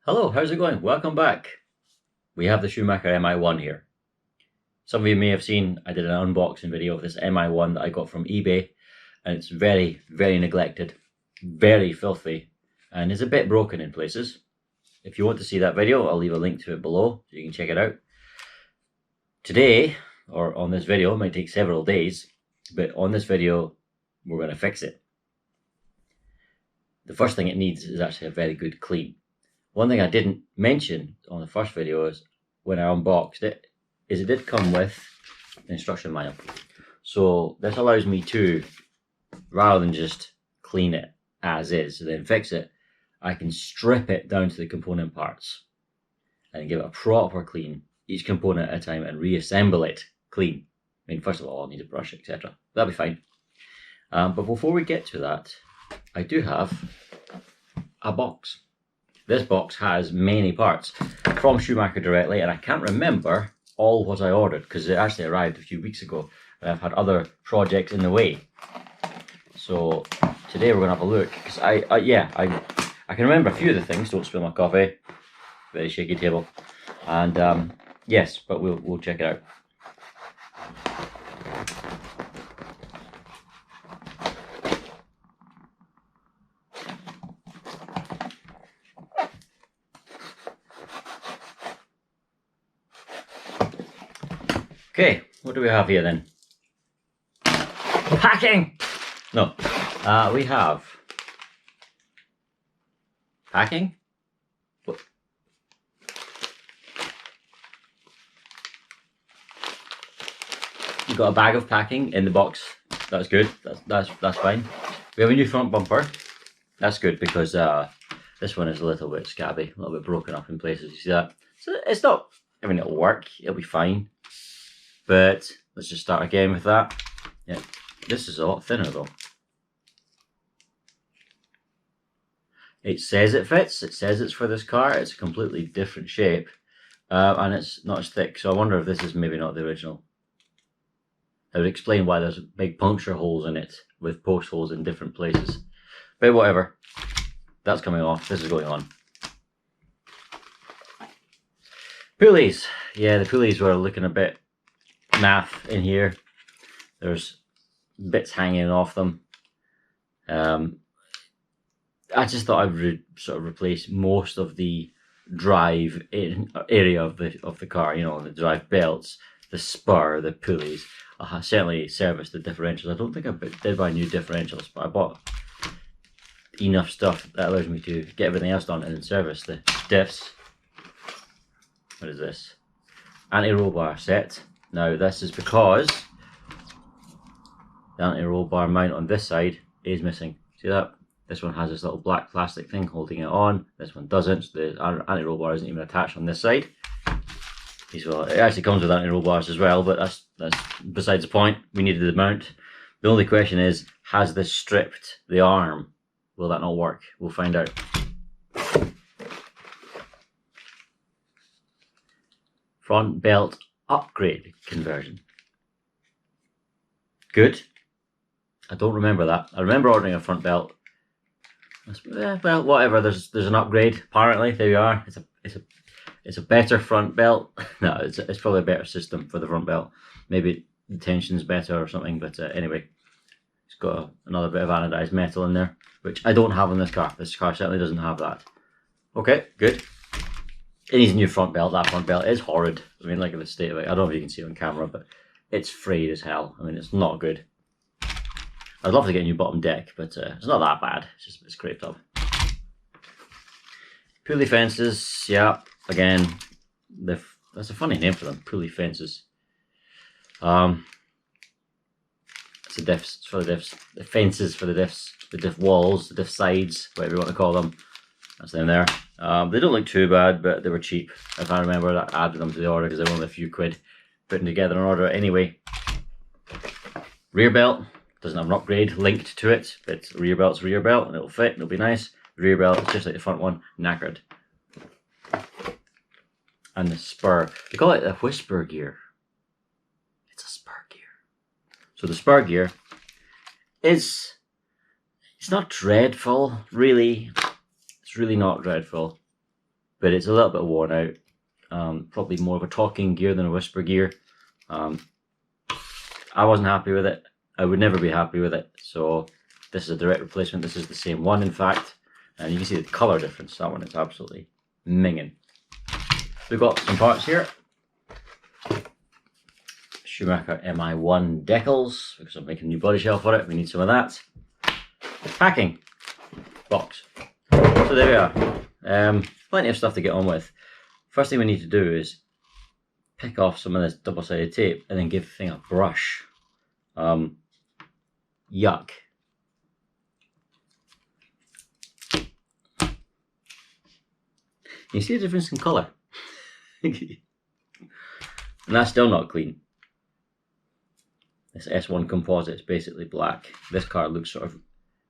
Hello, how's it going? Welcome back. We have the Schumacher Mi1 here. Some of you may have seen I did an unboxing video of this Mi1 that I got from eBay, and it's very, very neglected, very filthy, and is a bit broken in places. If you want to see that video, I'll leave a link to it below so you can check it out. Today, or on this video, it might take several days, but on this video, we're going to fix it. The first thing it needs is actually a very good clean. One thing I didn't mention on the first video is when I unboxed it, is it did come with an instruction manual. So this allows me to, rather than just clean it as is and then fix it, I can strip it down to the component parts and give it a proper clean, each component at a time, and reassemble it clean. I mean, first of all, I'll need a brush, etc. That'll be fine. But before we get to that, I do have a box. This box has many parts from Schumacher directly, and I can't remember all what I ordered because it actually arrived a few weeks ago, and I've had other projects in the way. So today we're going to have a look, because I can remember a few of the things. Don't spill my coffee. Very shaky table. And yes, but we'll check it out. Okay, what do we have here then? Packing! No, we have packing. What? You got a bag of packing in the box. That's good. That's fine. We have a new front bumper. That's good because this one is a little bit scabby, a little bit broken up in places. You see that? So it's not. I mean, it'll work. It'll be fine. But let's just start again with that. Yeah, this is a lot thinner though. It says it fits. It says it's for this car. It's a completely different shape, and it's not as thick. So I wonder if this is maybe not the original. That would explain why there's big puncture holes in it with post holes in different places. But whatever. That's coming off. This is going on. Pulleys. Yeah, the pulleys were looking a bit naff in here. There's bits hanging off them. I just thought I would sort of replace most of the drive area of the car. You know, the drive belts, the spur, the pulleys. I certainly serviced the differentials. I don't think I did buy new differentials, but I bought enough stuff that allows me to get everything else done and then service the diffs. What is this? Anti-roll bar set. Now this is because the anti-roll bar mount on this side is missing. See that? This one has this little black plastic thing holding it on. This one doesn't. So the anti-roll bar isn't even attached on this side. It actually comes with anti-roll bars as well, but that's besides the point. We needed the mount. The only question is, has this stripped the arm? Will that not work? We'll find out. Front belt upgrade conversion. Good. I don't remember that. I remember ordering a front belt. Well, whatever. There's an upgrade. Apparently, there you are. It's a better front belt. No, it's probably a better system for the front belt. Maybe the tension's better or something. But anyway, it's got another bit of anodized metal in there, which I don't have on this car. This car certainly doesn't have that. Okay, good. It needs a new front belt. That front belt is horrid. I mean, look at the state of it. I don't know if you can see it on camera, but it's frayed as hell. I mean, it's not good. I'd love to get a new bottom deck, but it's not that bad. It's just a bit scraped up. Pulley fences, yeah. Again, that's a funny name for them. Pulley fences. It's the diffs. It's for the diffs. The fences for the diffs. The diff walls, the diff sides, whatever you want to call them. That's them there. They don't look too bad, but they were cheap. If I remember, I added them to the order because they were only a few quid putting together an order anyway. Rear belt doesn't have an upgrade linked to it, but rear belt's rear belt and it'll fit, it'll be nice. The rear belt is just like the front one, knackered. And the spur, they call it a whisper gear. It's a spur gear. So the spur gear is, it's not dreadful, really. It's really not dreadful. but it's a little bit worn out. Probably more of a talking gear than a whisper gear. I wasn't happy with it. I would never be happy with it. So this is a direct replacement. This is the same one, in fact. And you can see the colour difference. That one is absolutely minging. We've got some parts here. Schumacher Mi1 decals, because I'm making a new body shell for it. We need some of that. Packing box. So there we are. Plenty of stuff to get on with. First thing we need to do is pick off some of this double-sided tape and then give the thing a brush. Yuck. You see the difference in colour? And that's still not clean. This S1 composite is basically black. This car looks sort of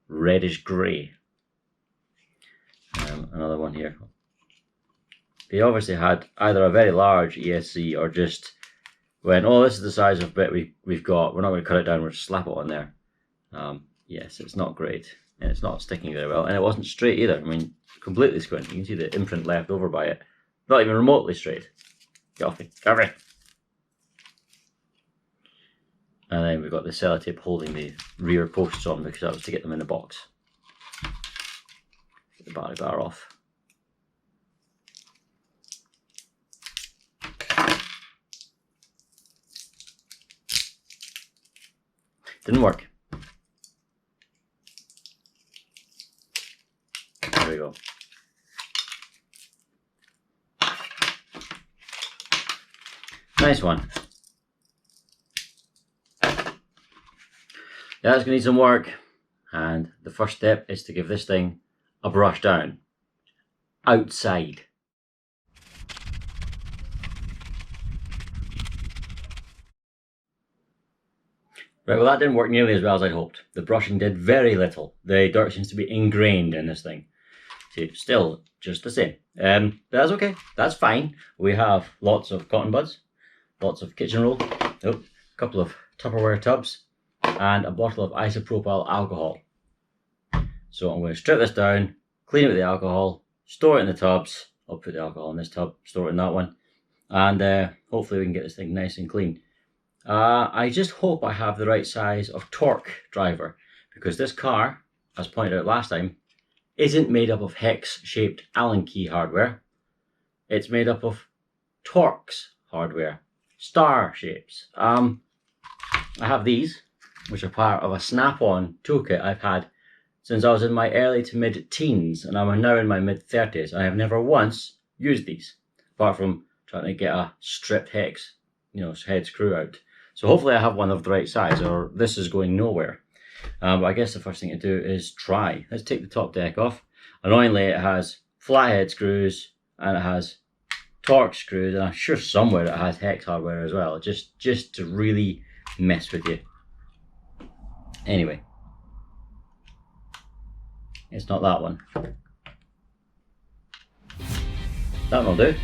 reddish grey. Another one here. They obviously had either a very large ESC or just went, oh, this is the size of bit we've got. We're not going to cut it down, we'll just slap it on there. Yes, it's not great. And it's not sticking very well. And it wasn't straight either. I mean, completely squint. You can see the imprint left over by it. Not even remotely straight. Get off me. Get off me. And then we've got the sellotape holding the rear posts on because that was to get them in the box. Get the battery bar off. Didn't work. There we go. Nice one. Yeah, it's going to need some work, and the first step is to give this thing a brush down outside. Right, well that didn't work nearly as well as I'd hoped. The brushing did very little. The dirt seems to be ingrained in this thing. See, still just the same. But that's okay, that's fine. We have lots of cotton buds, lots of kitchen roll, a couple of Tupperware tubs, and a bottle of isopropyl alcohol. So I'm going to strip this down, clean it with the alcohol, store it in the tubs. I'll put the alcohol in this tub, store it in that one, and hopefully we can get this thing nice and clean. I just hope I have the right size of torque driver, because this car, as pointed out last time, isn't made up of hex-shaped Allen key hardware. It's made up of Torx hardware, star shapes. I have these, which are part of a snap-on toolkit I've had since I was in my early to mid-teens, and I'm now in my mid-30s. I have never once used these, apart from trying to get a stripped hex, head screw out. So hopefully I have one of the right size, or this is going nowhere. But I guess the first thing to do is try. Let's take the top deck off. Annoyingly, it has flathead screws and it has Torx screws, and I'm sure somewhere it has hex hardware as well, just to really mess with you. Anyway, it's not that one. That one will do.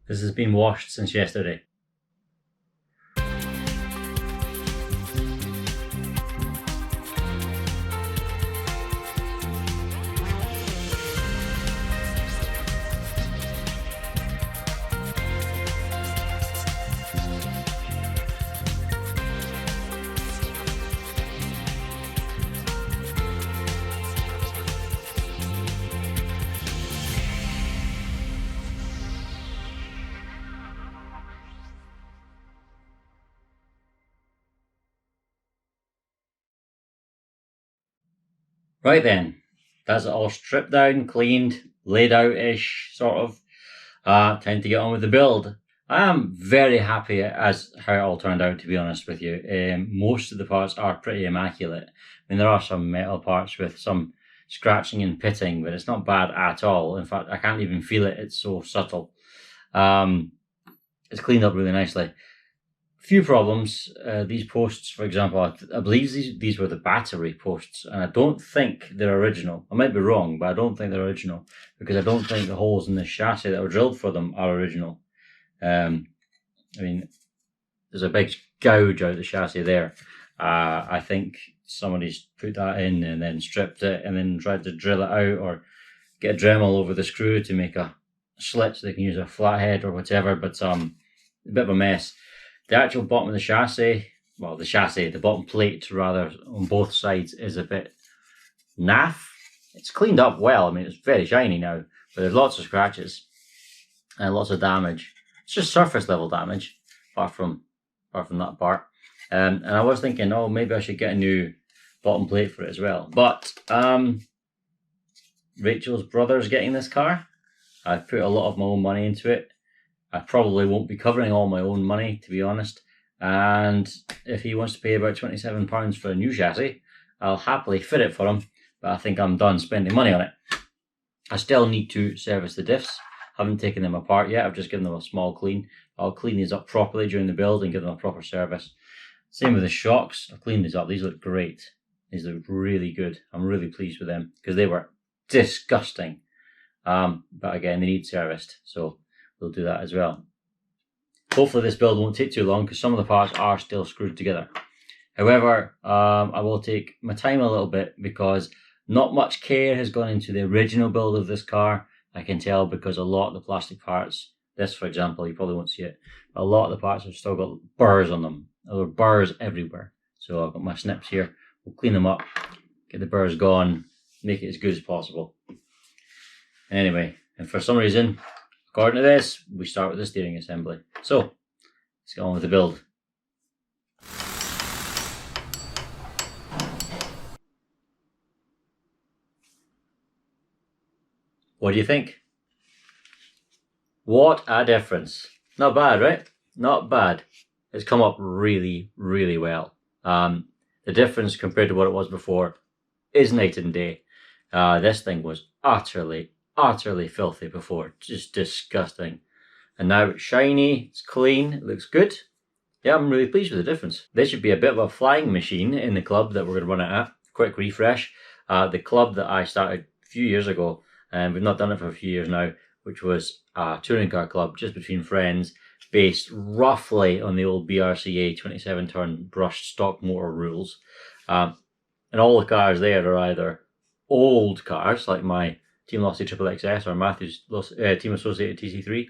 This has been washed since yesterday. Right then, that's it all stripped down, cleaned, laid out-ish, sort of. Time to get on with the build. I am very happy as how it all turned out, to be honest with you. Most of the parts are pretty immaculate. I mean, there are some metal parts with some scratching and pitting, but it's not bad at all. In fact, I can't even feel it. It's so subtle. It's cleaned up really nicely. Few problems. These posts, for example, I believe these were the battery posts, and I don't think they're original. I might be wrong, but I don't think they're original, because I don't think the holes in the chassis that were drilled for them are original. I mean, there's a big gouge out the chassis there. I think somebody's put that in and then stripped it and then tried to drill it out or get a Dremel over the screw to make a slit so they can use a flathead or whatever, but a bit of a mess. The actual bottom of the chassis, well, the bottom plate rather, on both sides is a bit naff. It's cleaned up well. I mean, it's very shiny now, but there's lots of scratches and lots of damage. It's just surface level damage, apart from that part. And I was thinking, oh, maybe I should get a new bottom plate for it as well. But Rachel's brother's getting this car. I've put a lot of my own money into it. I probably won't be covering all my own money, to be honest. And if he wants to pay about £27 for a new chassis, I'll happily fit it for him. But I think I'm done spending money on it. I still need to service the diffs. Haven't taken them apart yet. I've just given them a small clean. I'll clean these up properly during the build and give them a proper service. Same with the shocks. I've cleaned these up. These look great. These look really good. I'm really pleased with them because they were disgusting. But again, they need serviced. So we'll do that as well. Hopefully this build won't take too long because some of the parts are still screwed together. However, I will take my time a little bit because not much care has gone into the original build of this car. I can tell because a lot of the plastic parts, this for example, you probably won't see it, but a lot of the parts have still got burrs on them. There are burrs everywhere. So I've got my snips here. We'll clean them up, get the burrs gone, make it as good as possible. Anyway, and for some reason, according to this, we start with the steering assembly. So, let's get on with the build. What do you think? What a difference. Not bad, right? Not bad. It's come up really, really well. The difference compared to what it was before is night and day. This thing was utterly filthy before. Just disgusting. And now it's shiny, it's clean, it looks good. Yeah, I'm really pleased with the difference. This should be a bit of a flying machine in the club that we're going to run it at. Quick refresh. The club that I started a few years ago, and we've not done it for a few years now, which was a touring car club just between friends, based roughly on the old BRCA 27-turn brushed stock motor rules. And all the cars there are either old cars, like my Team Lossy Triple XS or Matthew's Team Associated TC3,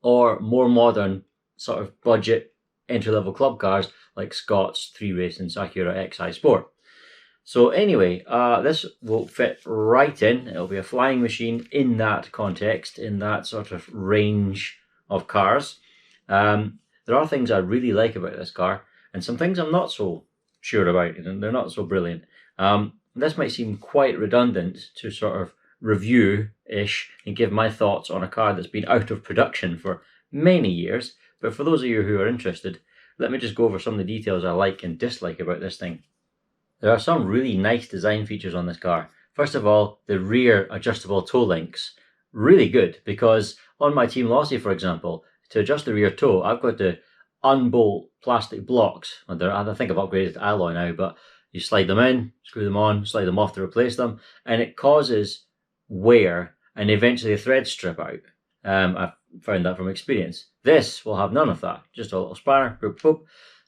or more modern sort of budget entry-level club cars like Scott's 3 Racing Acura XI Sport. So anyway, this will fit right in. It'll be a flying machine in that context, in that sort of range of cars. There are things I really like about this car, and some things I'm not so sure about, and they're not so brilliant. This might seem quite redundant to sort of review-ish and give my thoughts on a car that's been out of production for many years, but for those of you who are interested, let me just go over some of the details I like and dislike about this thing. There are some really nice design features on this car. First of all, the rear adjustable toe links. Really good, because on my Team Lossy, for example, to adjust the rear toe, I've got to unbolt plastic blocks. I think I've upgraded to alloy now, but you slide them in, screw them on, slide them off to replace them, and it causes wear, and eventually the threads strip out. I've found that from experience. This will have none of that. Just a little spanner, boop, boop.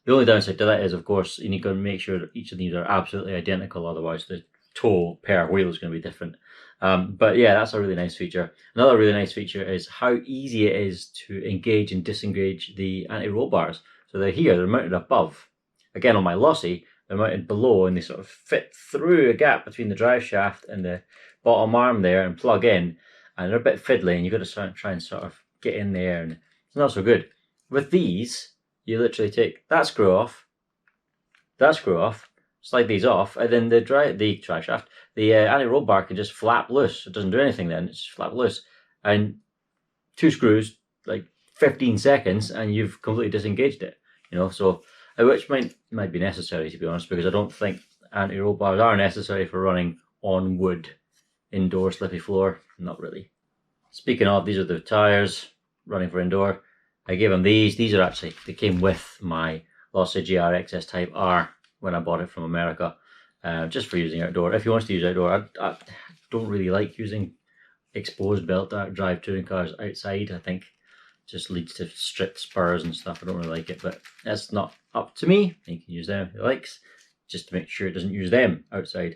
The only downside to that is, of course, you need to make sure that each of these are absolutely identical, otherwise the toe per wheel is going to be different. But yeah, that's a really nice feature. Another really nice feature is how easy it is to engage and disengage the anti-roll bars. So they're here, they're mounted above. Again, on my Lossy, they're mounted below, and they sort of fit through a gap between the drive shaft and the bottom arm there and plug in, and they're a bit fiddly, and you've got to try and sort of get in there, and it's not so good. With these, you literally take that screw off, slide these off, and then the drive shaft, the anti-roll bar can just flap loose. It doesn't do anything then, it's just flap loose. And 2 screws, like 15 seconds, and you've completely disengaged it. You know, so which might be necessary, to be honest, because I don't think anti-roll bars are necessary for running on wood, indoor slippy floor. Not really. Speaking of, these are the tires running for indoor. I gave them these. These are actually, they came with my Lossy GRXS Type R when I bought it from America, just for using outdoor. If you want to use outdoor, I don't really like using exposed belt drive touring cars outside. I think just leads to stripped spurs and stuff. I don't really like it, but that's not up to me. You can use them if you like, just to make sure it doesn't use them outside.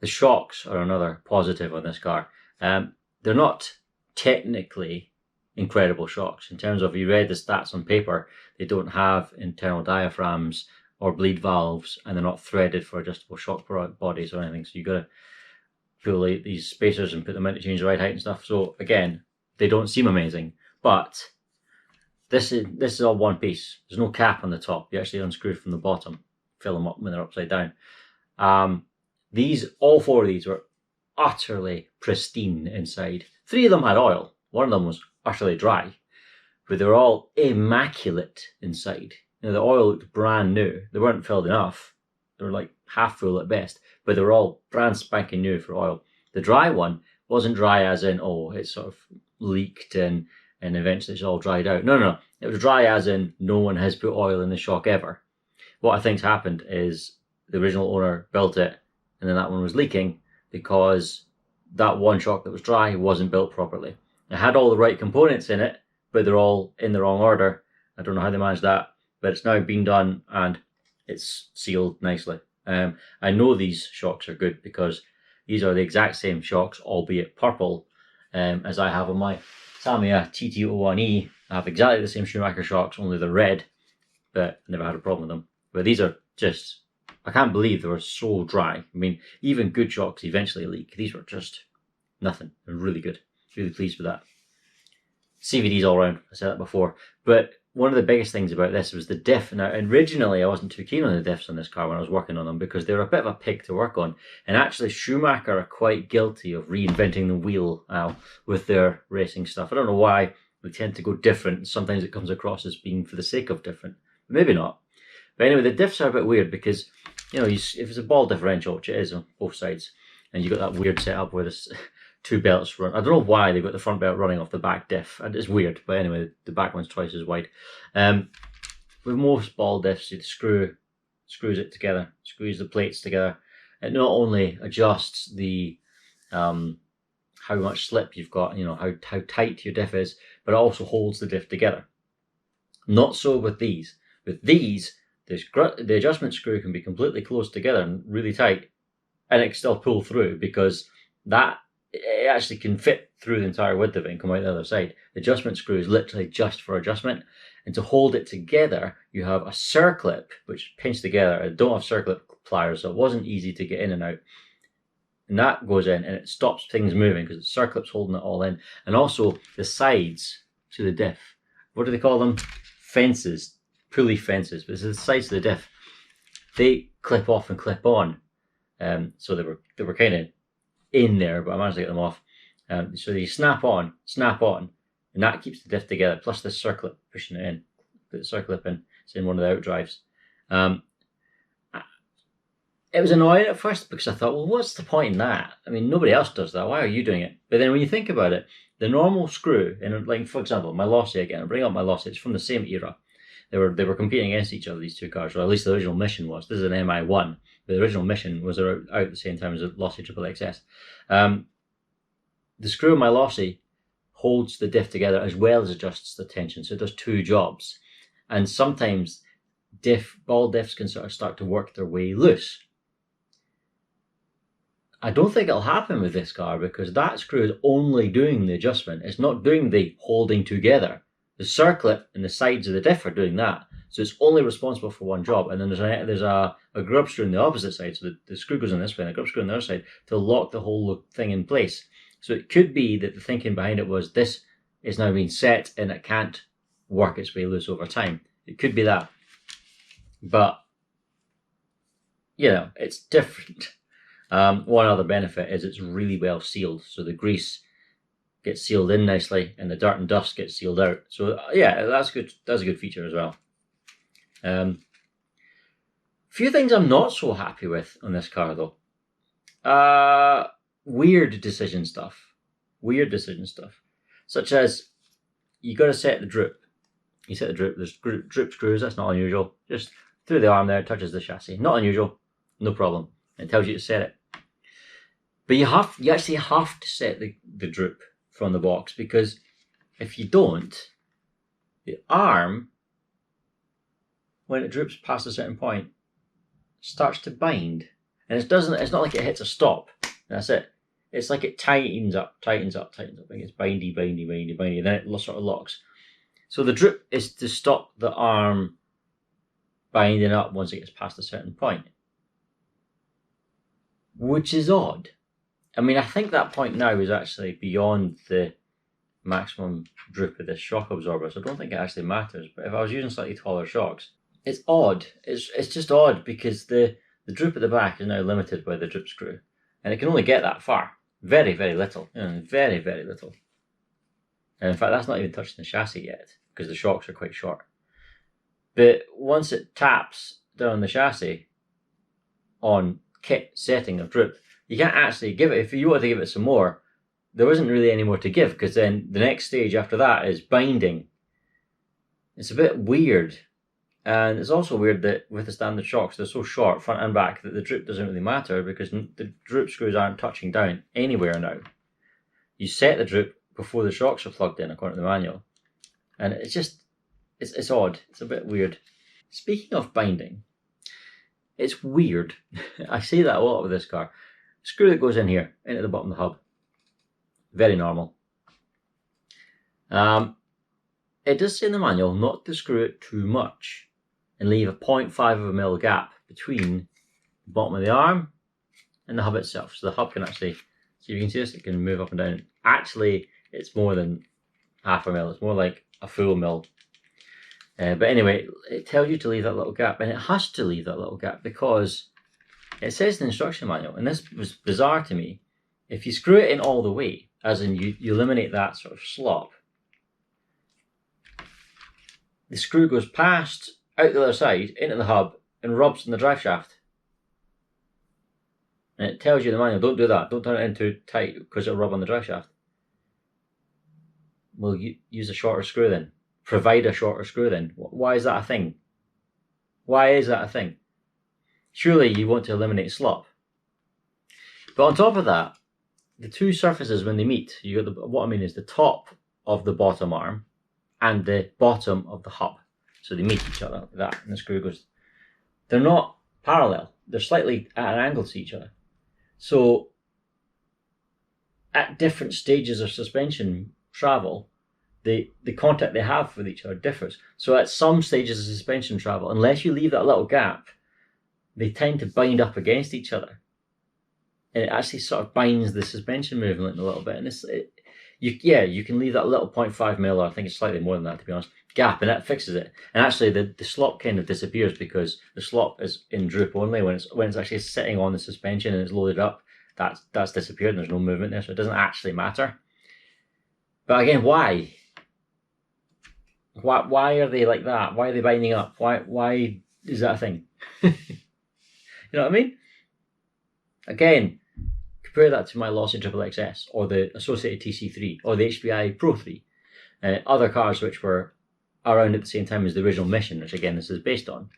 The shocks are another positive on this car. They're not technically incredible shocks. In terms of, you read the stats on paper, they don't have internal diaphragms or bleed valves, and they're not threaded for adjustable shock bodies or anything. So you got to pull these spacers and put them in to change the ride height and stuff. So again, they don't seem amazing, but this is all one piece. There's no cap on the top. You actually unscrew from the bottom, fill them up when they're upside down. All 4 of these were utterly pristine inside. 3 of them had oil. One of them was utterly dry, but they were all immaculate inside. You know, the oil looked brand new. They weren't filled enough. They were like half full at best, but they were all brand spanking new for oil. The dry one wasn't dry as in, oh, it sort of leaked and eventually it's all dried out. No. It was dry as in no one has put oil in the shock ever. What I think's happened is the original owner built it, and then that one was leaking because that one shock that was dry wasn't built properly. It had all the right components in it, but they're all in the wrong order. I don't know how they managed that, but it's now been done and it's sealed nicely. I know these shocks are good because these are the exact same shocks, albeit purple, as I have on my Tamiya TT01E. I have exactly the same Schumacher shocks, only they're red, but I never had a problem with them. But these are just, I can't believe they were so dry. I mean, even good shocks eventually leak. These were just nothing. They're really good. Really pleased with that. CVDs all around, I said that before. But one of the biggest things about this was the diff. Now, originally I wasn't too keen on the diffs on this car when I was working on them because they were a bit of a pig to work on. And actually Schumacher are quite guilty of reinventing the wheel now with their racing stuff. I don't know why they tend to go different. Sometimes it comes across as being for the sake of different. Maybe not. But anyway, the diffs are a bit weird because, you know, if it's a ball differential, which it is on both sides, and you've got that weird setup where this 2 belts run. I don't know why they've got the front belt running off the back diff, and it's weird, but anyway, the back one's twice as wide. With most ball diffs, you screws it together, screws the plates together. It not only adjusts the how much slip you've got, you know, how tight your diff is, but it also holds the diff together. Not so with these. With these, the adjustment screw can be completely close together and really tight, and it can still pull through because it actually can fit through the entire width of it and come out the other side. The adjustment screw is literally just for adjustment, and to hold it together you have a circlip which pinch together. I don't have circlip pliers, so it wasn't easy to get in and out, and that goes in and it stops things moving because the circlip's holding it all in. And also the sides to the diff, what do they call them? Fences, pulley fences, but it's the sides of the diff. They clip off and clip on, so they were kind of in there, but I managed to get them off. So they snap on, and that keeps the diff together, plus the circlip pushing it in. Put the circlip in, it's in one of the outdrives. It was annoying at first because I thought, well, what's the point in that? I mean, nobody else does that. Why are you doing it? But then when you think about it, the normal screw, and like for example, my Lossy again, I'll bring up my Lossy, it's from the same era. They were competing against each other, these 2 cars, or at least the original Mission was. This is an MI1, but the original Mission was out at the same time as the Lossy XXXS. The screw in my Lossy holds the diff together as well as adjusts the tension. So it does two jobs. And sometimes ball diffs can sort of start to work their way loose. I don't think it'll happen with this car because that screw is only doing the adjustment. It's not doing the holding together. The circlip and the sides of the diff are doing that. So it's only responsible for one job. And then there's a grub screw on the opposite side. So the screw goes on this way and a grub screw on the other side to lock the whole thing in place. So it could be that the thinking behind it was this is now being set and it can't work its way loose over time. It could be that. But, you know, it's different. One other benefit is it's really well sealed. So the grease gets sealed in nicely and the dirt and dust gets sealed out. So yeah, that's good. That's a good feature as well. Few things I'm not so happy with on this car though. Weird decision stuff. Such as you got to set the droop. You set the droop. There's droop screws. That's not unusual. Just through the arm there, it touches the chassis. Not unusual. No problem. It tells you to set it. But you actually have to set the droop from the box, because if you don't, the arm, when it droops past a certain point, starts to bind. And it's not like it hits a stop. That's it. It's like it tightens up. Like it's bindy, and then it sort of locks. So the droop is to stop the arm binding up once it gets past a certain point. Which is odd. I mean, I think that point now is actually beyond the maximum droop of this shock absorber, so I don't think it actually matters. But if I was using slightly taller shocks, it's odd. It's just odd because the droop at the back is now limited by the droop screw, and it can only get that far. Very, very little. Very, very little. And in fact, that's not even touching the chassis yet because the shocks are quite short. But once it taps down the chassis on kit setting of droop, you can't actually give it. If you wanted to give it some more, there isn't really any more to give, because then the next stage after that is binding. It's a bit weird. And it's also weird that with the standard shocks, they're so short front and back that the droop doesn't really matter, because the droop screws aren't touching down anywhere now. You set the droop before the shocks are plugged in according to the manual. And it's just, it's odd. It's a bit weird. Speaking of binding, it's weird. I say that a lot with this car. Screw that goes in here, into the bottom of the hub. Very normal. It does say in the manual not to screw it too much and leave a 0.5 of a mil gap between the bottom of the arm and the hub itself. So the hub can actually, so you can see this, it can move up and down. Actually, it's more than half a mil. It's more like a full mil. But anyway, it tells you to leave that little gap, and it has to leave that little gap because it says in the instruction manual, and this was bizarre to me, if you screw it in all the way, as in you eliminate that sort of slop, the screw goes past, out the other side, into the hub, and rubs in the drive shaft. And it tells you in the manual, don't do that, don't turn it in too tight because it'll rub on the drive shaft. Well, you use a shorter screw then. Provide a shorter screw then. Why is that a thing? Why is that a thing? Surely you want to eliminate slop. But on top of that, the two surfaces when they meet, you got what I mean is the top of the bottom arm and the bottom of the hub. So they meet each other like that, and the screw goes. They're not parallel. They're slightly at an angle to each other. So at different stages of suspension travel, the contact they have with each other differs. So at some stages of suspension travel, unless you leave that little gap, they tend to bind up against each other. And it actually sort of binds the suspension movement a little bit. And you can leave that little 0.5 mil, or I think it's slightly more than that to be honest, gap, and that fixes it. And actually the slop kind of disappears because the slop is in droop only. When it's actually sitting on the suspension and it's loaded up, that's disappeared and there's no movement there, so it doesn't actually matter. But again, why? Why are they like that? Why are they binding up? Why is that a thing? You know what I mean? Again, compare that to my Lossy XXS or the associated TC3 or the HPI Pro 3. Other cars which were around at the same time as the original Mission, which again this is based on.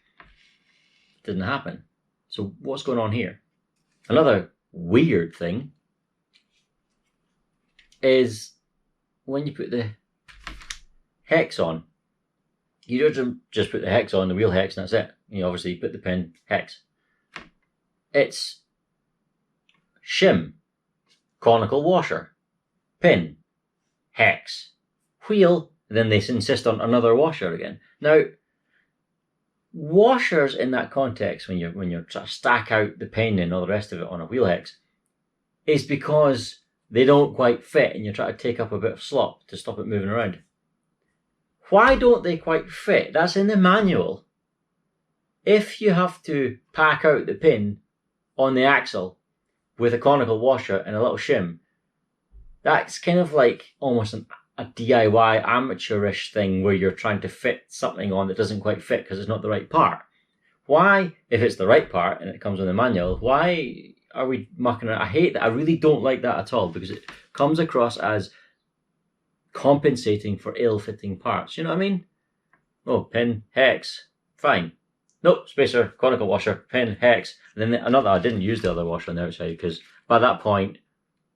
Didn't happen. So what's going on here? Another weird thing is when you put the hex on, you don't just put the hex on, the wheel hex, and that's it. You know, obviously you put the pin, hex. It's shim, conical washer, pin, hex, wheel, and then they insist on another washer again. Now, washers in that context, when you're trying to stack out the pin and all the rest of it on a wheel hex, is because they don't quite fit and you're trying to take up a bit of slop to stop it moving around. Why don't they quite fit? That's in the manual. If you have to pack out the pin on the axle with a conical washer and a little shim, that's kind of like almost a DIY amateurish thing where you're trying to fit something on that doesn't quite fit because it's not the right part. Why, if it's the right part and it comes on the manual, why are we mucking around? I hate that. I really don't like that at all because it comes across as compensating for ill-fitting parts. You know what I mean? Oh, pin, hex, fine. Nope, spacer, conical washer, pin, hex. And then another, I didn't use the other washer on the outside because by that point,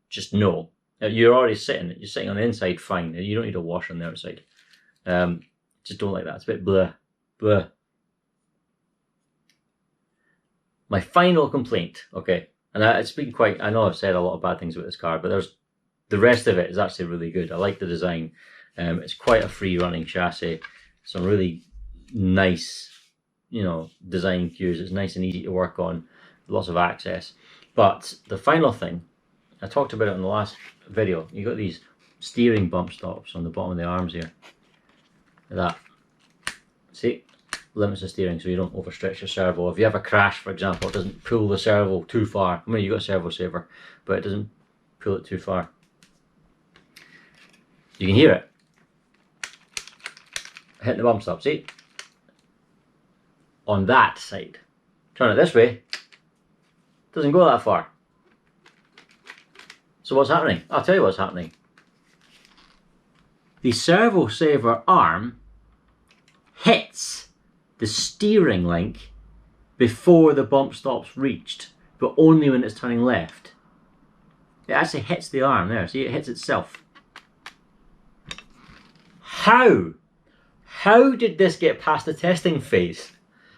just no. You're already sitting on the inside, fine. You don't need a washer on the outside. Just don't like that. It's a bit bleh, bleh. My final complaint, okay, and it's been quite, I know I've said a lot of bad things about this car, but the rest of it is actually really good. I like the design. It's quite a free running chassis. Some really nice, design cues. It's nice and easy to work on. Lots of access. But the final thing, I talked about it in the last video. You got these steering bump stops on the bottom of the arms here. Like that. See? Limits the steering so you don't overstretch your servo. If you have a crash, for example, it doesn't pull the servo too far. I mean, you've got a servo saver, but it doesn't pull it too far. You can hear it hitting the bump stop, see? On that side. Turn it this way, it doesn't go that far. So what's happening? I'll tell you what's happening. The servo saver arm hits the steering link before the bump stop's reached, but only when it's turning left. It actually hits the arm there, see, it hits itself. How? How did this get past the testing phase?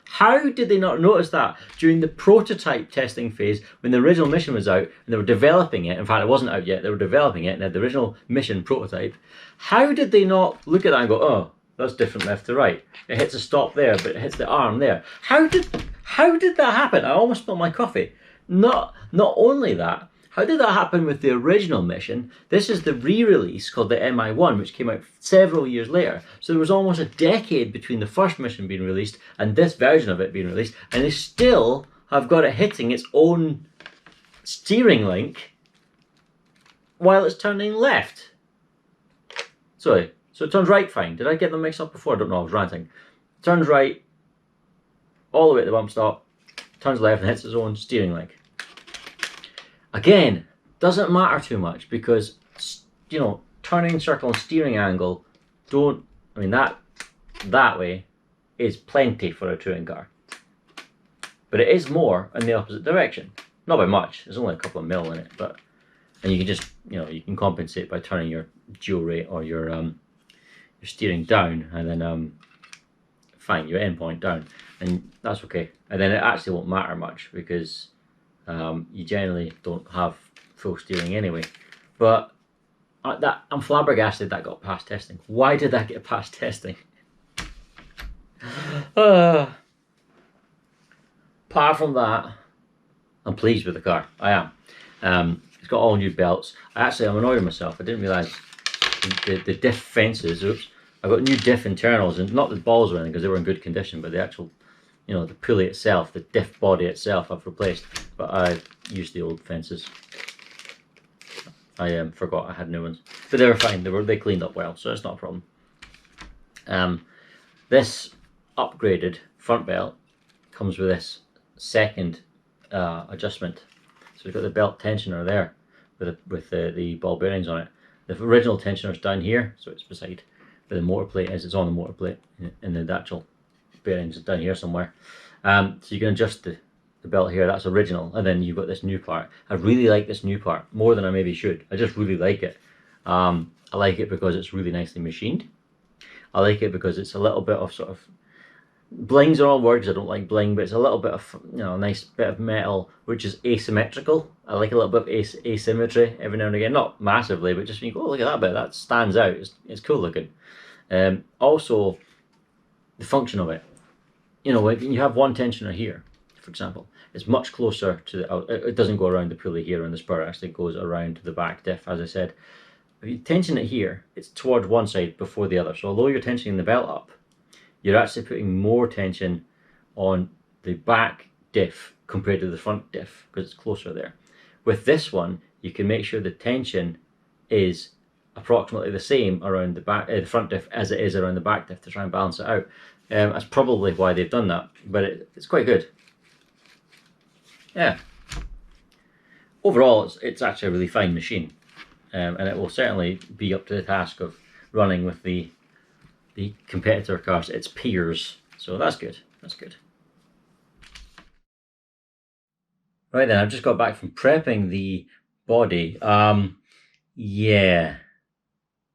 How did they not notice that during the prototype testing phase when the original mission was out and they were developing it? In fact, it wasn't out yet, they were developing it and they had the original mission prototype. How did they not look at that and go, oh, that's different left to right. It hits a stop there, but it hits the arm there. How did that happen? I almost spilled my coffee. Not only that, how did that happen with the original mission? This is the re-release called the Mi1, which came out several years later. So there was almost a decade between the first mission being released and this version of it being released, and they still have got it hitting its own steering link while it's turning left. Sorry, so it turns right fine. Did I get them mixed up before? I don't know, I was ranting. Turns right, all the way at the bump stop, turns left and hits its own steering link. Again, doesn't matter too much because, turning circle and steering angle that way is plenty for a touring car. But it is more in the opposite direction. Not by much, there's only a couple of mil in it, and you can just, you can compensate by turning your dual rate or your steering down and then, fine, your end point down, and that's okay. And then it actually won't matter much because you generally don't have full steering anyway. But I'm flabbergasted that got past testing. Why did that get past testing? Apart from that, I'm pleased with the car. I am. It's got all new belts. I'm annoyed with myself. I didn't realise the diff fences. Oops. I got new diff internals, and not the balls or anything because they were in good condition, but the actual, the pulley itself, the diff body itself, I've replaced. But I used the old fences. I forgot I had new ones, but they were fine. They cleaned up well, so it's not a problem. This upgraded front belt comes with this second adjustment. So we've got the belt tensioner there with the ball bearings on it. The original tensioner is down here, so it's beside where the motor plate is. It's on the motor plate, and the actual bearings is down here somewhere. So you can adjust the belt here. That's original, and then you've got this new part. I really like this new part more than I maybe should. I just really like it. I like it because it's really nicely machined. I like it because it's a little bit of sort of, bling's are all words, I don't like bling, but it's a little bit of, you know, a nice bit of metal which is asymmetrical. I like a little bit of asymmetry every now and again, not massively, but just when you go, oh, look at that bit, that stands out, it's cool looking. Also, the function of it, you know, when you have one tensioner here, for example, it's much closer to the, it doesn't go around the pulley here on the spur, it actually goes around the back diff, as I said. If you tension it here, it's towards one side before the other, so although you're tensioning the belt up, you're actually putting more tension on the back diff compared to the front diff because it's closer there. With this one, you can make sure the tension is approximately the same around the back, the front diff as it is around the back diff to try and balance it out. That's probably why they've done that, but it's quite good. Yeah. Overall, it's actually a really fine machine, and it will certainly be up to the task of running with the competitor cars, its peers. So that's good. That's good. Right then, I've just got back from prepping the body. Yeah,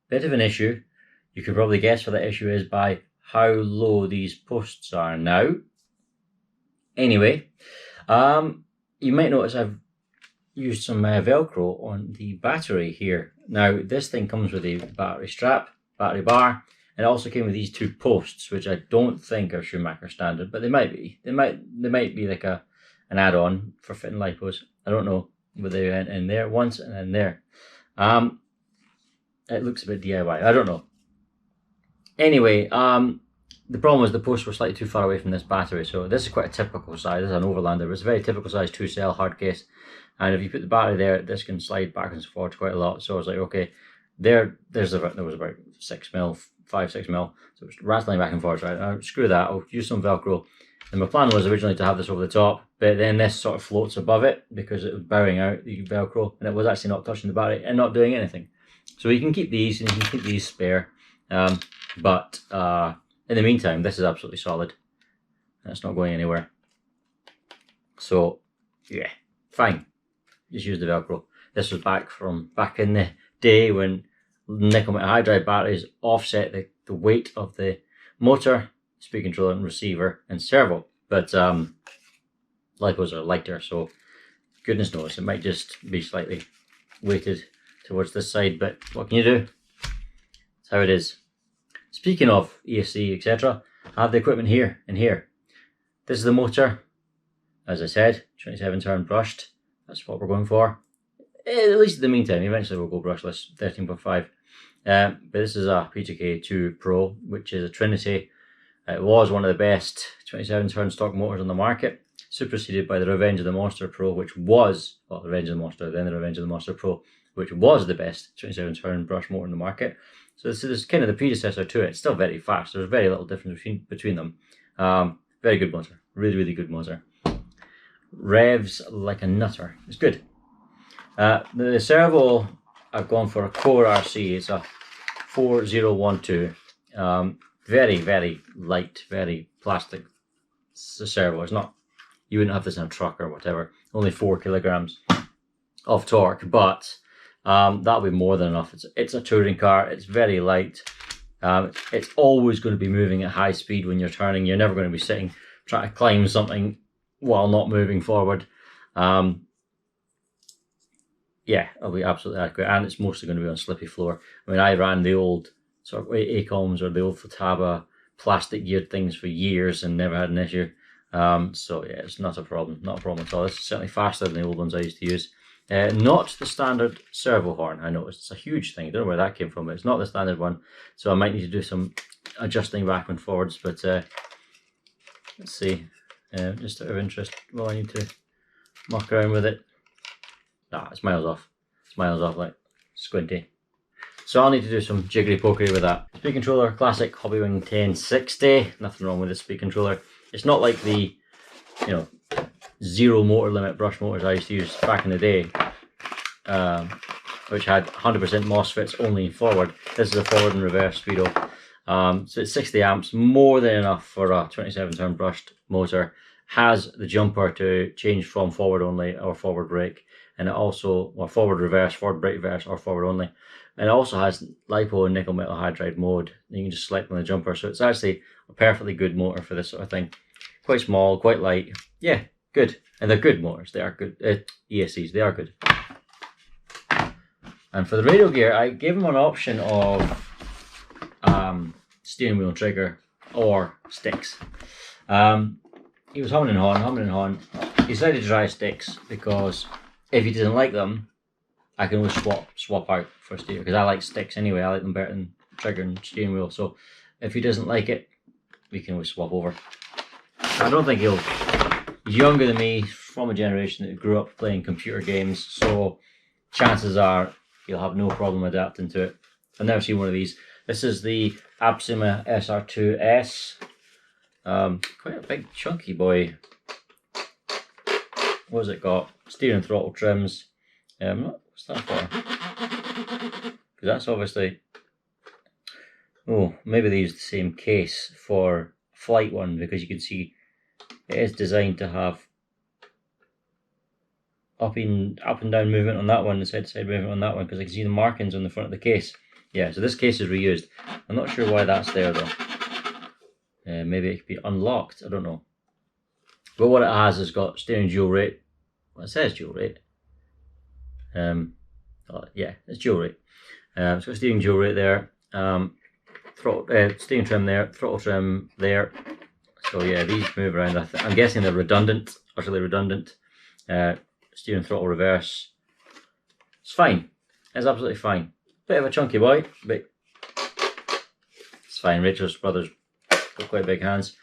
bit of an issue. You can probably guess what that issue is by how low these posts are now. Anyway, you might notice I've used some Velcro on the battery here. Now, this thing comes with a battery strap, battery bar, and it also came with these two posts, which I don't think are Schumacher standard, but they might be. They might be like an add-on for fitting lipos. I don't know, but they went in there once and then there. It looks a bit DIY. I don't know. Anyway, the problem was the posts were slightly too far away from this battery, so this is quite a typical size. This is an Overlander, but it's a very typical size 2-cell hard case. And if you put the battery there, this can slide backwards and forwards quite a lot. So I was like, okay, there was about 6 mil, 5-6 mil. So it was rattling back and forwards, right? Screw that, I'll use some Velcro. And my plan was originally to have this over the top, but then this sort of floats above it because it was bowing out the Velcro, and it was actually not touching the battery and not doing anything. So you can keep these, and you can keep these spare. But in the meantime, this is absolutely solid. It's not going anywhere. So yeah, fine. Just use the Velcro. This was back in the day when nickel metal hydride batteries offset the weight of the motor, speed controller and receiver and servo. But lipos are lighter, so goodness knows, it might just be slightly weighted towards this side, but what can you do? That's how it is. Speaking of ESC, etc., I have the equipment here and here. This is the motor, as I said, 27 turn brushed. That's what we're going for. At least in the meantime, eventually we'll go brushless, 13.5. But this is a PTK2 Pro, which is a Trinity. It was one of the best 27 turn stock motors on the market, superseded by the Revenge of the Monster Pro, which was, well, the Revenge of the Monster, then the Revenge of the Monster Pro, which was the best 27 turn brush motor in the market. So this is kind of the predecessor to it. It's still very fast. There's very little difference between them. Very good motor. Really, really good motor. Revs like a nutter. It's good. The servo, I've gone for a Core RC. It's a 4012. Very, very light, very plastic servo. It's not, you wouldn't have this in a truck or whatever. Only 4 kilograms of torque, but that'll be more than enough. It's a touring car. It's very light. It's always going to be moving at high speed when you're turning. You're never going to be sitting trying to climb something while not moving forward. Yeah, it'll be absolutely adequate, and it's mostly going to be on slippy floor. I mean, I ran the old sort of ACOMs or the old Futaba plastic geared things for years and never had an issue. So yeah, it's not a problem at all. It's certainly faster than the old ones I used to use. Not the standard servo horn. I noticed it's a huge thing. I don't know where that came from, but it's not the standard one. So I might need to do some adjusting back and forwards. But let's see. Just out of interest, well, I need to muck around with it. Nah, it's miles off. It's miles off, like squinty. So I'll need to do some jiggery pokery with that. Speed controller, classic Hobbywing 1060. Nothing wrong with this speed controller. It's not like the, you know, zero motor limit brush motors I used to use back in the day, which had 100% MOSFETs only forward. This is a forward and reverse speedo. So it's 60 amps, more than enough for a 27 turn brushed motor. Has the jumper to change from forward only or forward brake, and it also, well, forward reverse, forward brake reverse, or forward only. And it also has LiPo and nickel metal hydride mode. You can just select on the jumper. So it's actually a perfectly good motor for this sort of thing. Quite small, quite light. Yeah, good. And they're good motors. They are good. ESCs, they are good. And for the radial gear, I gave him an option of steering wheel and trigger or sticks. He was humming and hawing. He decided to try sticks because if he didn't like them, I can always swap out for steering, because I like sticks anyway. I like them better than trigger and steering wheel. So if he doesn't like it, we can always swap over. I don't think he's younger than me, from a generation that grew up playing computer games, so chances are he'll have no problem adapting to it. I've never seen one of these. This is the Absolima SR2S. Quite a big chunky boy. What has it got? Steering and throttle trims. What's that for? Because that's obviously... Oh, maybe they use the same case for flight one, because you can see it is designed to have up and down movement on that one, and side to side movement on that one, because I can see the markings on the front of the case. Yeah, so this case is reused. I'm not sure why that's there though. Maybe it could be unlocked, I don't know. But what it has is got steering dual rate. Well, it says dual rate. Yeah, it's dual rate. It's got steering dual rate there. Steering trim there, throttle trim there. So yeah, these move around. I'm guessing they're redundant, utterly redundant. Steering throttle reverse. It's fine. It's absolutely fine. Bit of a chunky boy, but it's fine. Rachel's brother's got quite big hands.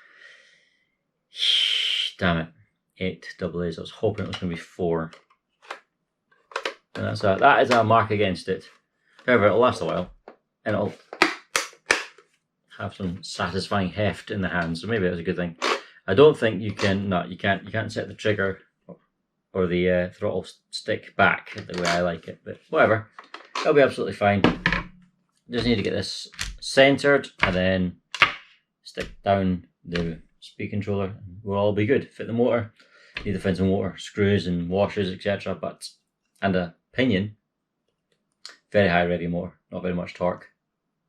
Damn it. 8 AA's. I was hoping it was going to be 4. And that is a mark against it. However, it'll last a while, and it'll have some satisfying heft in the hand, so maybe that's a good thing. I don't think you can. No, you can't set the trigger or the throttle stick back the way I like it, but whatever. It'll be absolutely fine. Just need to get this centered and then stick down the speed controller. We'll all be good. Fit the motor. Need to find some motor screws and washers, etc. And a pinion. Very high revvy motor, not very much torque.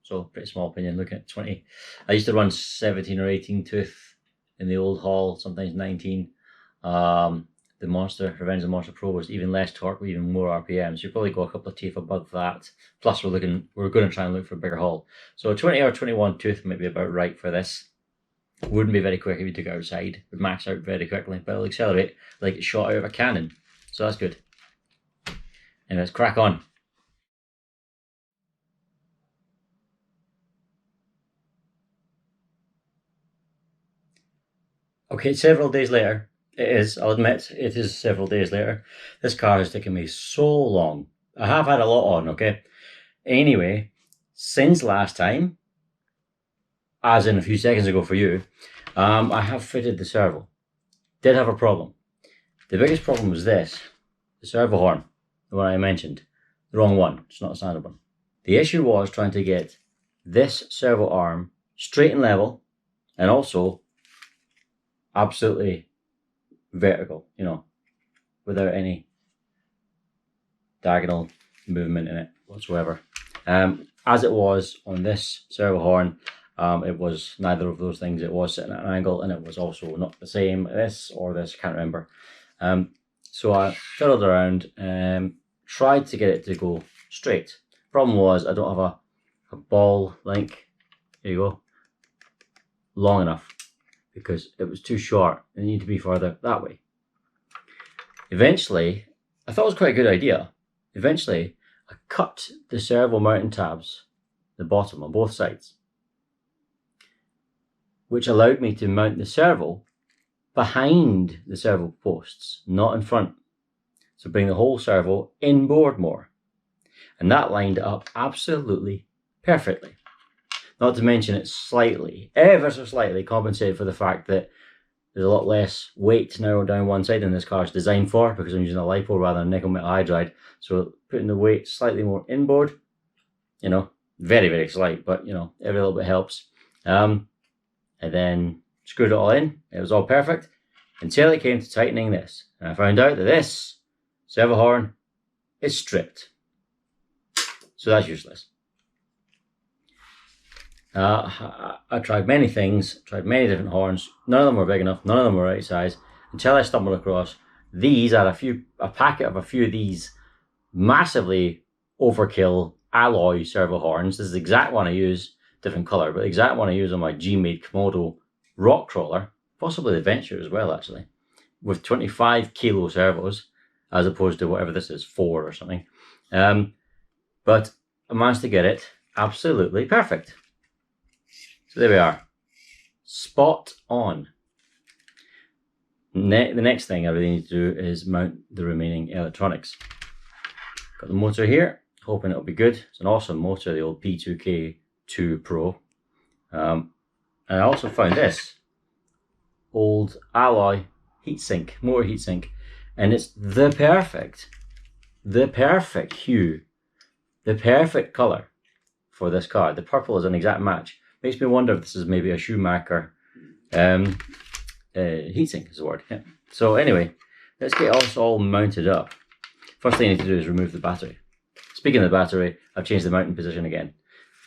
So pretty small pinion, looking at 20. I used to run 17 or 18 tooth in the old Hall, sometimes 19. The Monster, Revenge of the Monster Pro was even less torque with even more RPMs. You probably go a couple of teeth above that. Plus we're going to try and look for a bigger Hall. So 20 or 21 tooth might be about right for this. Wouldn't be very quick if you took it outside. It would max out very quickly, but it'll accelerate like it's shot out of a cannon. So that's good. And let's crack on. Okay, several days later. It is, I'll admit, it is several days later. This car has taken me so long. I have had a lot on, okay? Anyway, since last time, as in a few seconds ago for you, I have fitted the servo. Did have a problem. The biggest problem was this. The servo horn, the one I mentioned. The wrong one, it's not a standard one. The issue was trying to get this servo arm straight and level, and also absolutely vertical, you know, without any diagonal movement in it whatsoever. As it was on this servo horn, it was neither of those things. It was sitting at an angle, and it was also not the same this or this, I can't remember. So I fiddled around and tried to get it to go straight. Problem was I don't have a ball link, here you go, long enough, because it was too short. It needed to be further that way. Eventually, I thought it was quite a good idea. Eventually, I cut the servo mounting tabs, the bottom on both sides, which allowed me to mount the servo behind the servo posts, not in front. So bring the whole servo inboard more. And that lined it up absolutely perfectly. Not to mention it slightly, ever so slightly, compensated for the fact that there's a lot less weight now down one side than this car is designed for, because I'm using a LiPo rather than nickel metal hydride. So putting the weight slightly more inboard, you know, very, very slight, but you know, every little bit helps. And then screwed it all in. It was all perfect until it came to tightening this. And I found out that this servo horn is stripped. So that's useless. I tried many things, tried many different horns. None of them were big enough, none of them were right size, until I stumbled across these. Are a packet of a few of these massively overkill alloy servo horns. This is the exact one I use, different color, but the exact one I use on my G-Made Komodo rock crawler, possibly the Venture as well, actually, with 25 kilo servos, as opposed to whatever this is, 4 or something. But I managed to get it absolutely perfect. So there we are, spot on. The next thing I really need to do is mount the remaining electronics. Got the motor here, hoping it'll be good. It's an awesome motor, the old P2K2 Pro. And I also found this old alloy heatsink, motor heatsink, and it's the perfect hue, the perfect color for this car. The purple is an exact match. Makes me wonder if this is maybe a Schumacher heatsink is the word. Yeah. So anyway, let's get us all mounted up. First thing I need to do is remove the battery. Speaking of the battery, I've changed the mounting position again.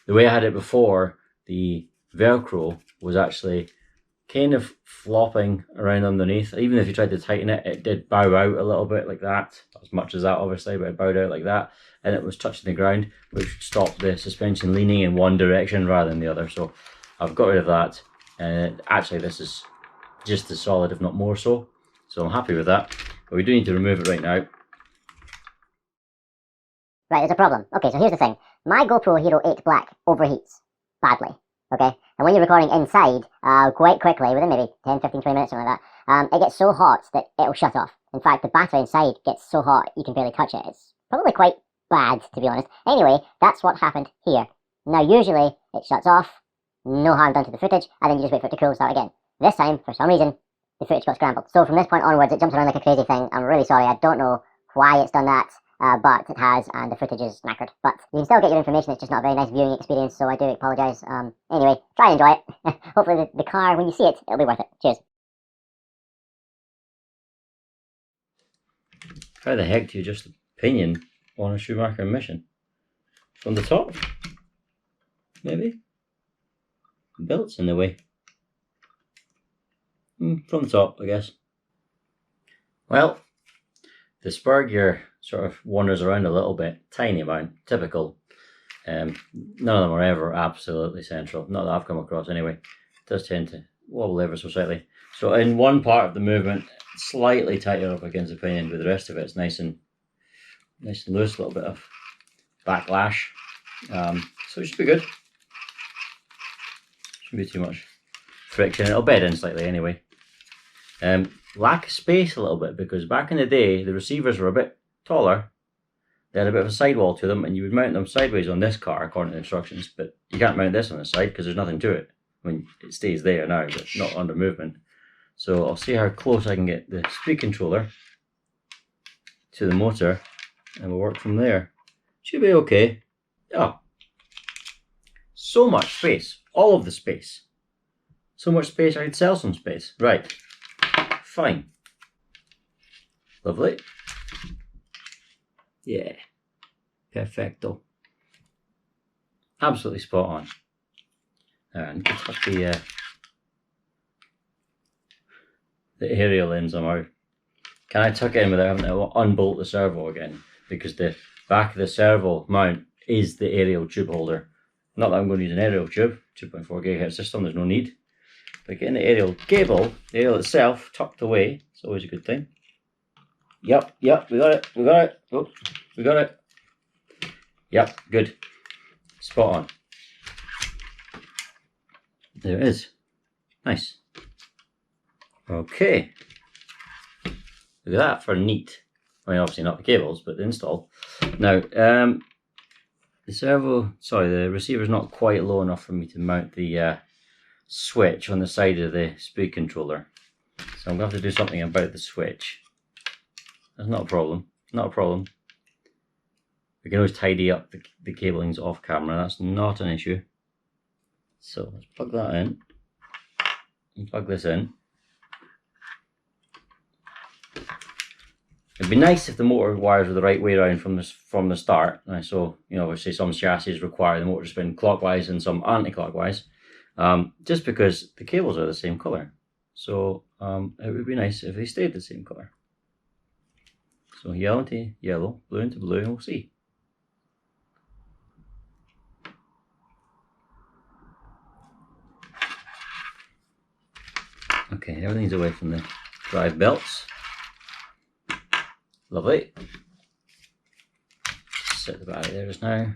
The way I had it before, the Velcro was actually kind of flopping around underneath. Even if you tried to tighten it, it did bow out a little bit like that. Not as much as that, obviously, but it bowed out like that. And it was touching the ground, which stopped the suspension leaning in one direction rather than the other. So I've got rid of that. And actually, this is just as solid, if not more so. So I'm happy with that. But we do need to remove it right now. Right, there's a problem. Okay, so here's the thing. My GoPro Hero 8 Black overheats badly, okay? And when you're recording inside, quite quickly, within maybe 10, 15, 20 minutes, something like that, it gets so hot that it'll shut off. In fact, the battery inside gets so hot you can barely touch it. It's probably quite bad, to be honest. Anyway, that's what happened here. Now, usually, it shuts off, no harm done to the footage, and then you just wait for it to cool start again. This time, for some reason, the footage got scrambled. So from this point onwards, it jumps around like a crazy thing. I'm really sorry, I don't know why it's done that. But it has, and the footage is knackered. But you can still get your information, it's just not a very nice viewing experience, so I do apologise. Anyway, try and enjoy it. Hopefully the car, when you see it, it'll be worth it. Cheers. How the heck do you adjust the pinion on a Schumacher Mi1? From the top? Maybe? The belt's in the way. From the top, I guess. Well, the spur gear sort of wanders around a little bit, tiny amount, typical. None of them are ever absolutely central, not that I've come across anyway. It does tend to wobble ever so slightly. So in one part of the movement, slightly tighter up against the pinion, but the rest of it's nice and loose, a little bit of backlash. So it should be good. Shouldn't be too much friction. It'll bed in slightly anyway. Lack of space a little bit, because back in the day the receivers were a bit taller. They had a bit of a sidewall to them, and you would mount them sideways on this car according to the instructions, but you can't mount this on the side because there's nothing to it. I mean, it stays there now, but not under movement. So I'll see how close I can get the speed controller to the motor, and we'll work from there. Should be okay. Oh, so much space, all of the space. So much space I could sell some space. Right. Fine. Lovely. Yeah. Perfecto. Absolutely spot on. And I tuck the aerial in somehow. Can I tuck it in without having to unbolt the servo again? Because the back of the servo mount is the aerial tube holder. Not that I'm going to use an aerial tube, 2.4 GHz system, there's no need. But getting the aerial cable, the aerial itself, tucked away, it's always a good thing. Yep, we got it. Oh, we got it. Yep, good. Spot on. There it is. Nice. Okay. Look at that for neat. I mean, obviously not the cables, but the install. Now, the receiver's not quite low enough for me to mount the switch on the side of the speed controller. So I'm going to have to do something about the switch. That's not a problem. Not a problem. We can always tidy up the cablings off camera. That's not an issue. So let's plug that in. And plug this in. It'd be nice if the motor wires were the right way around from the start. So, you know, obviously some chassis require the motor to spin clockwise and some anti-clockwise, just because the cables are the same color. So it would be nice if they stayed the same color. So yellow into yellow, blue into blue, and we'll see. Okay, everything's away from the drive belts. Lovely. Set the battery there just now.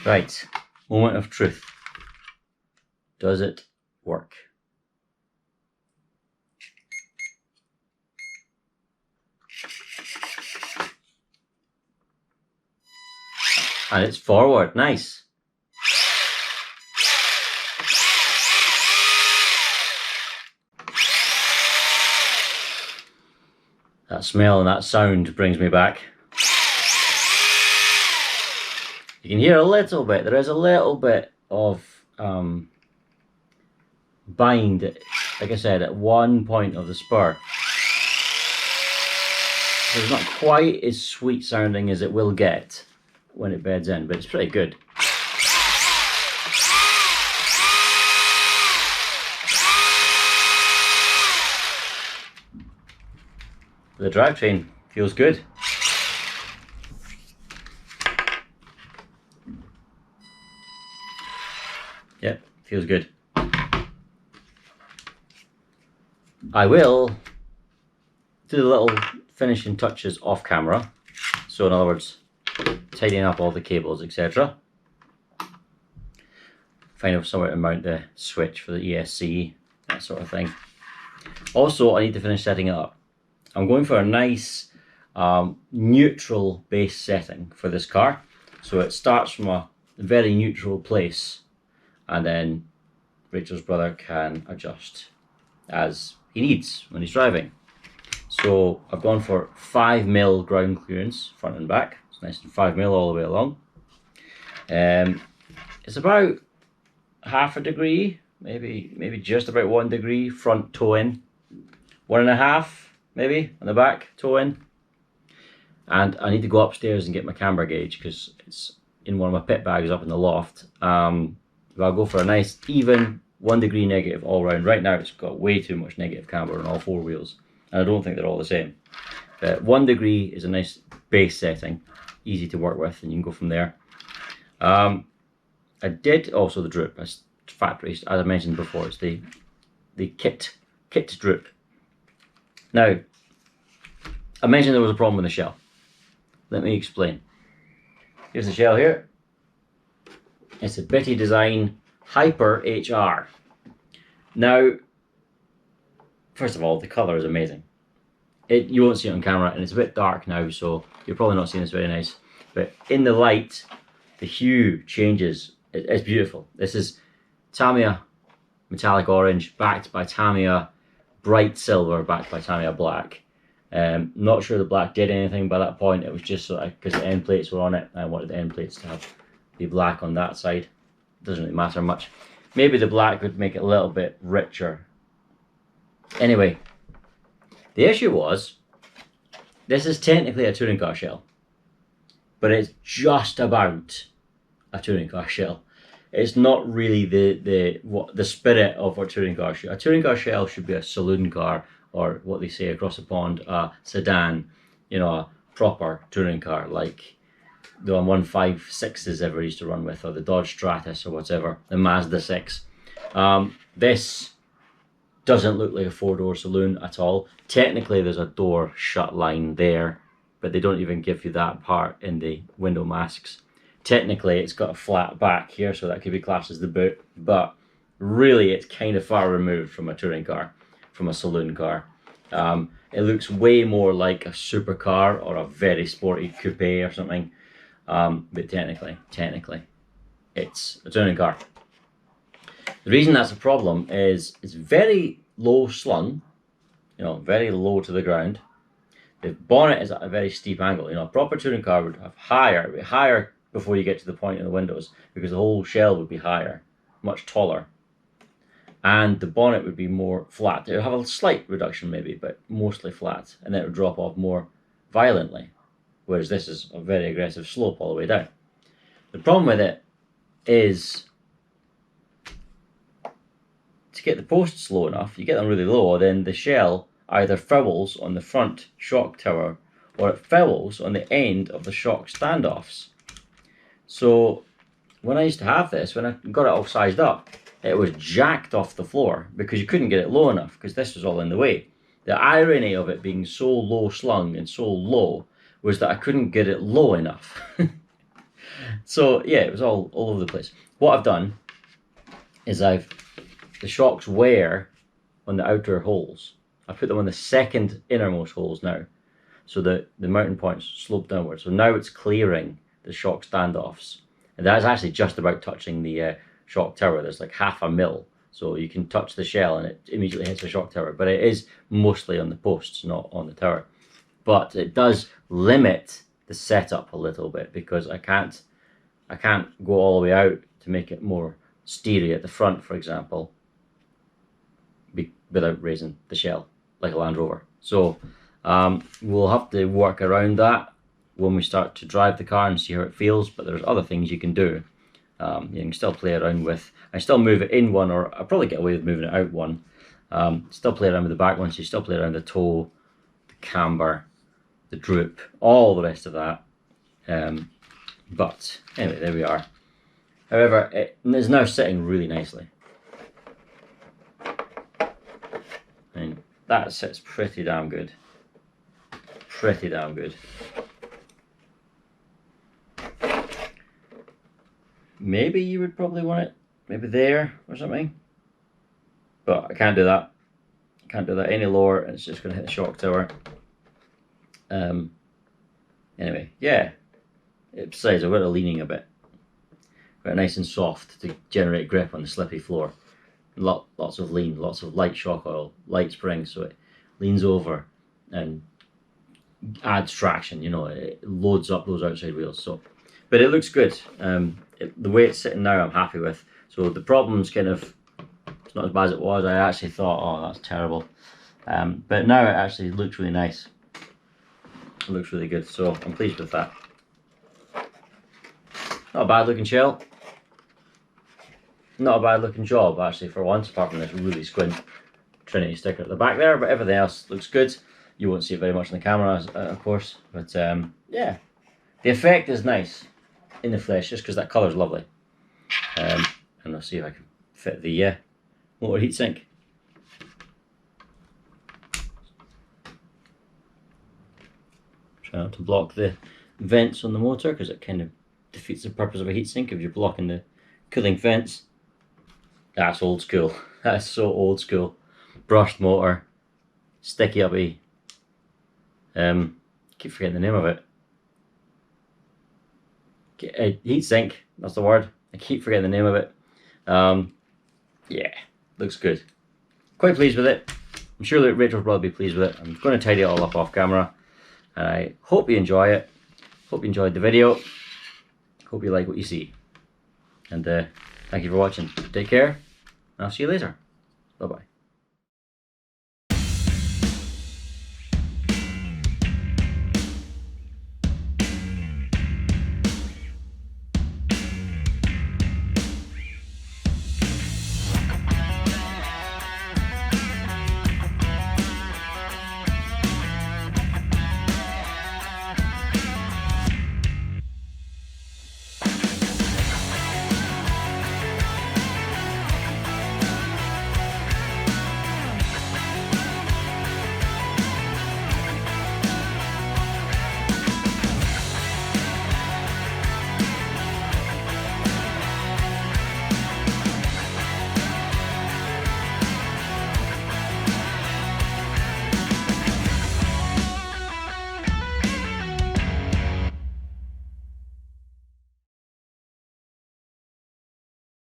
Right, moment of truth. Does it work? And it's forward, nice. That smell and that sound brings me back. You can hear a little bit, there is a little bit of bind, like I said, at one point of the spur. So it's not quite as sweet sounding as it will get when it beds in, but it's pretty good. The drivetrain feels good. Yep, feels good. I will do the little finishing touches off camera. So in other words, tidying up all the cables, etc. Find out somewhere to mount the switch for the ESC, that sort of thing. Also, I need to finish setting it up. I'm going for a nice neutral base setting for this car. So it starts from a very neutral place, and then Rachel's brother can adjust as he needs when he's driving. So I've gone for 5mm ground clearance front and back. It's nice and 5mm all the way along. It's about half a degree, maybe just about 1 degree front toe in, 1.5 maybe on the back toe in. And I need to go upstairs and get my camber gauge because it's in one of my pit bags up in the loft. But I'll go for a nice even 1 degree negative all round. Right now it's got way too much negative camber on all 4 wheels, and I don't think they're all the same. But 1 degree is a nice base setting, easy to work with, and you can go from there. I did also the droop, as factory, as I mentioned before, it's the kit droop. Now, I mentioned there was a problem with the shell. Let me explain. Here's the shell here. It's a Bitty Design Hyper HR. Now, first of all, the colour is amazing. You won't see it on camera, and it's a bit dark now, so you're probably not seeing this very nice. But in the light, the hue changes. It's beautiful. This is Tamiya metallic orange, backed by Tamiya bright silver, backed by Tamiya black. Not sure the black did anything by that point. It was just so because the end plates were on it. I wanted the end plates to be black on that side. Doesn't really matter much. Maybe the black would make it a little bit richer. Anyway, the issue was, this is technically a touring car shell, but it's just about a touring car shell. It's not really the spirit of a touring car shell. A touring car shell should be a saloon car, or what they say across the pond, a sedan, you know, a proper touring car, like the 156s ever used to run with, or the Dodge Stratus or whatever, the Mazda 6. This doesn't look like a 4-door saloon at all. Technically there's a door shut line there, but they don't even give you that part in the window masks. Technically it's got a flat back here, so that could be classed as the boot, but really it's kind of far removed from a touring car, from a saloon car. It looks way more like a supercar or a very sporty coupe or something. But technically, it's a touring car. The reason that's a problem is it's very low slung, you know, very low to the ground. The bonnet is at a very steep angle. You know, a proper touring car would have higher before you get to the point of the windows, because the whole shell would be higher, much taller. and the bonnet would be more flat. It would have a slight reduction maybe, but mostly flat, and then it would drop off more violently, whereas this is a very aggressive slope all the way down. The problem with it is to get the posts low enough, you get them really low, then the shell either fouls on the front shock tower or it fouls on the end of the shock standoffs. So when I used to have this, when I got it all sized up, it was jacked off the floor because you couldn't get it low enough because this was all in the way. The irony of it being so low slung and so low was that I couldn't get it low enough. So yeah, it was all over the place. What I've done is the shocks wear on the outer holes. I put them on the second innermost holes now, so that the mounting points slope downwards. So now it's clearing the shock standoffs, and that's actually just about touching the shock tower. There's like 0.5 mil, so you can touch the shell and it immediately hits the shock tower, but it is mostly on the posts, not on the tower. But it does limit the setup a little bit because I can't go all the way out to make it more steery at the front, for example, without raising the shell like a Land Rover. So we'll have to work around that when we start to drive the car and see how it feels, but there's other things you can do. You can still play around with, I still move it in one, or I'll probably get away with moving it out one. Still play around with the back one, so you still play around the toe, the camber, the droop, all the rest of that. But anyway, there we are. However, it is now sitting really nicely. And that sits pretty damn good. Pretty damn good. Maybe you would probably want it maybe there or something. But I can't do that. I can't do that any lower, and it's just going to hit the shock tower. Anyway, yeah. Besides, I've got it leaning a bit. Got it nice and soft to generate grip on the slippy floor. Lots of lean, lots of light shock oil, light springs, so it leans over and adds traction. You know, it loads up those outside wheels. So, but it looks good. The way it's sitting now, I'm happy with. So the problem's kind of, it's not as bad as it was. I actually thought, oh, that's terrible. But now it actually looks really nice. It looks really good. So I'm pleased with that. Not a bad looking shell. Not a bad looking job actually for once, apart from this really squint Trinity sticker at the back there, but everything else looks good. You won't see it very much on the camera, of course, but yeah, the effect is nice in the flesh just because that colour is lovely. And I'll see if I can fit the motor heatsink. Try not to block the vents on the motor because it kind of defeats the purpose of a heatsink if you're blocking the cooling vents. That's old school. That's so old school. Brushed motor, sticky uppy. Keep forgetting the name of it. Heatsink, that's the word. I keep forgetting the name of it. Yeah, looks good. Quite pleased with it. I'm sure that Rachel will probably be pleased with it. I'm going to tidy it all up off camera. And I hope you enjoy it. Hope you enjoyed the video. Hope you like what you see. And thank you for watching. Take care. And I'll see you later. Bye bye.